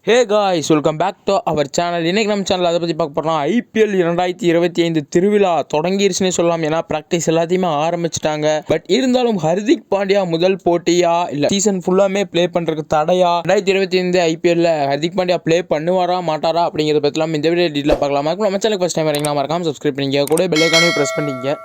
Hey guys, welcome back to our channel. இன்றைக்கி நம்ம channel அதை பற்றி பார்க்க போகிறோம். ஐபிஎல் 2025 திருவிழா தொடங்கிருச்சுன்னே சொல்லலாம். ஏன்னா ப்ராக்டிஸ் எல்லாத்தையுமே ஆரம்பிச்சிட்டாங்க. பட் இருந்தாலும் ஹர்திக் பாண்டியா முதல் போட்டியா இல்லை சீசன் ஃபுல்லாமே ப்ளே பண்ணுறதுக்கு தடையா? 2025 ஐபிஎல்ல ஹர்திக் பாண்டியா ப்ளே பண்ணுவாரா மாட்டாரா அப்படிங்கிறத பற்றிலாம் இந்த வீடியோ டீட்டெயில் பார்க்கலாம். நம்ம சேனலுக்கு ஃபஸ்ட் டைம் வரீங்களா, மறக்காம சப்ஸ்கிரைப் பண்ணிங்க, கூட பெல் ஐகானையும் ப்ரெஸ் பண்ணிங்க.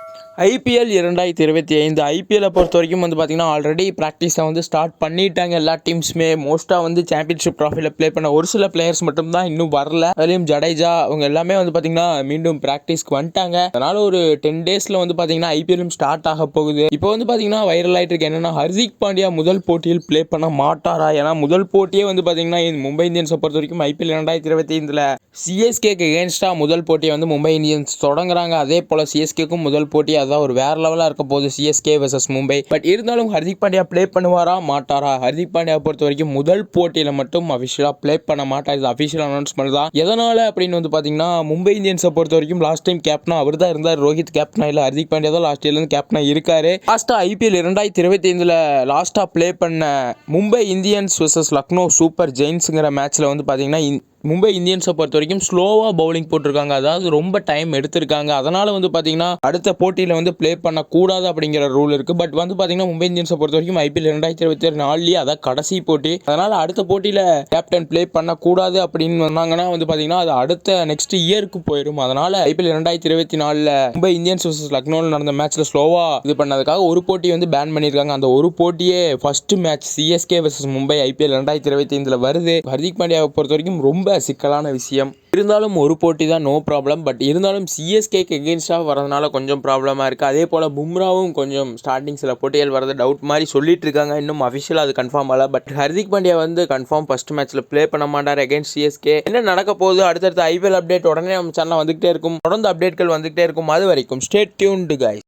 ஐபிஎல் 2025 ஐபிஎல்லை பொறுத்த வரைக்கும் பார்த்தீங்கன்னா ஆல்ரெடி ப்ராக்டிஸை ஸ்டார்ட் பண்ணிட்டாங்க எல்லா டீம்ஸுமே. மோஸ்ட்டாக சாம்பியன்ஷிப் ட்ராஃபியில் ப்ளே பண்ண ஒரு சில பிளேயர்ஸ் மட்டும்தான் இன்னும் வரல. அதுலேயும் ஜடேஜா அவங்க எல்லாமே பார்த்தீங்கன்னா மீண்டும் ப்ராக்டிஸ்க்கு வந்துட்டாங்க. அதனால் ஒரு 10 டேஸில் பார்த்தீங்கன்னா ஐபிஎல்லும் ஸ்டார்ட் ஆக போகுது. இப்போ பார்த்தீங்கன்னா வைரல் ஆகிட்டு இருக்கு என்னன்னா, ஹர்திக் பாண்டியா முதல் போட்டியில் ப்ளே பண்ண மாட்டாரா? ஏன்னா முதல் போட்டியே பார்த்தீங்கன்னா மும்பை இந்தியன்ஸை பொறுத்த வரைக்கும் ஐபிஎல் 2025 சிஎஸ்கேக்கு எகேன்ஸ்டாக முதல் போட்டியை மும்பை இந்தியன்ஸ் தொடங்குறாங்க. அதே போல் சிஎஸ்கேக்கும் முதல் போட்டி அதான் ஒரு வேற லெவலாக இருக்க போகுது, சிஎஸ்கே வெர்சஸ் மும்பை. பட் இருந்தாலும் ஹர்திக் பாண்டியா ப்ளே பண்ணுவாரா மாட்டாரா? ஹர்திக் பாண்டியா பொறுத்த வரைக்கும் முதல் போட்டியில் மட்டும் அஃபிஷியலாக ப்ளே பண்ண மாட்டார். இது அஃபிஷியல் அனௌன்ஸ்மெண்ட் தான். எதனால் அப்படின்னு பார்த்தீங்கன்னா, மும்பை இந்தியன்ஸை பொறுத்த வரைக்கும் லாஸ்ட் டைம் கேப்டனா அவர் தான் இருந்தார். ரோஹித் கேப்டனா இல்லை, ஹர்திக் பாண்டியா தான் லாஸ்ட் இயர்லேருந்து கேப்டனா இருக்காரு. லாஸ்ட்டாக ஐபிஎல் 2025 லாஸ்ட்டாக ப்ளே பண்ண Mumbai Indians versus Lucknow super ஜெயின்ஸுங்கிற மேட்ச்சில் பார்த்தீங்கன்னா மும்பை இந்தியன்ஸை பொறுத்த வரைக்கும் ஸ்லோவாக பவுலிங் போட்டிருக்காங்க. அதாவது ரொம்ப டைம் எடுத்திருக்காங்க. அதனால் பார்த்தீங்கன்னா அடுத்த போட்டியில் ப்ளே பண்ணக்கூடாது அப்படிங்கிற ரூல் இருக்குது. பட் பார்த்தீங்கன்னா மும்பை இந்தியன்ஸை பொறுத்த வரைக்கும் ஐபிஎல் 2024 அதான் கடைசி போட்டி. அதனால் அடுத்த போட்டியில் கேப்டன் ப்ளே பண்ணக்கூடாது அப்படின்னு வந்தாங்கன்னா பார்த்தீங்கன்னா அது அடுத்த நெக்ஸ்ட் இயருக்கு போயிடும். அதனால் ஐபிஎல் 2024 மும்பை இந்தியன்ஸ் வர்சஸ் லக்னோவில் நடந்த மேட்ச்சில் ஸ்லோவாக இது பண்ணதுக்காக ஒரு போட்டி பேன் பண்ணியிருக்காங்க. அந்த ஒரு போட்டியே first match CSK versus Mumbai IPL 2025 வருது. ஹர்திக் பாண்டியாவை பொறுத்த வரைக்கும் ரொம்ப சிக்கலான விஷயம். இருந்தாலும் ஒரு போட்டி தான், நோ ப்ராப்ளம். பட் இருந்தாலும் சிஎஸ்கேக்கு எகெயின்ஸ்டாக வரதுனால கொஞ்சம் ப்ராப்ளமாக இருக்குது. அதே போல் பும்ராவும் கொஞ்சம் ஸ்டார்டிங் சில போட்டிகள் வரது டவுட் மாதிரி சொல்லிட்டு இருக்காங்க. இன்னும் அஃபிஷியலாக அது கன்ஃபார்ம் ஆகல. But Hardik Pandya confirm first மேட்ச்சில் ப்ளே பண்ண மாட்டார் அகைன்ஸ்ட் சிஎஸ்கே. என்ன நடக்க போகுது, அடுத்தடுத்த ஐபிஎல் அப்டேட் உடனே நம்ம சேனலில் வந்துகிட்டே இருக்கும். தொடர்ந்து அப்டேட்கள் வந்துகிட்டே இருக்கும். அது வரைக்கும் ஸ்டே டியூன்டு கைஸ்.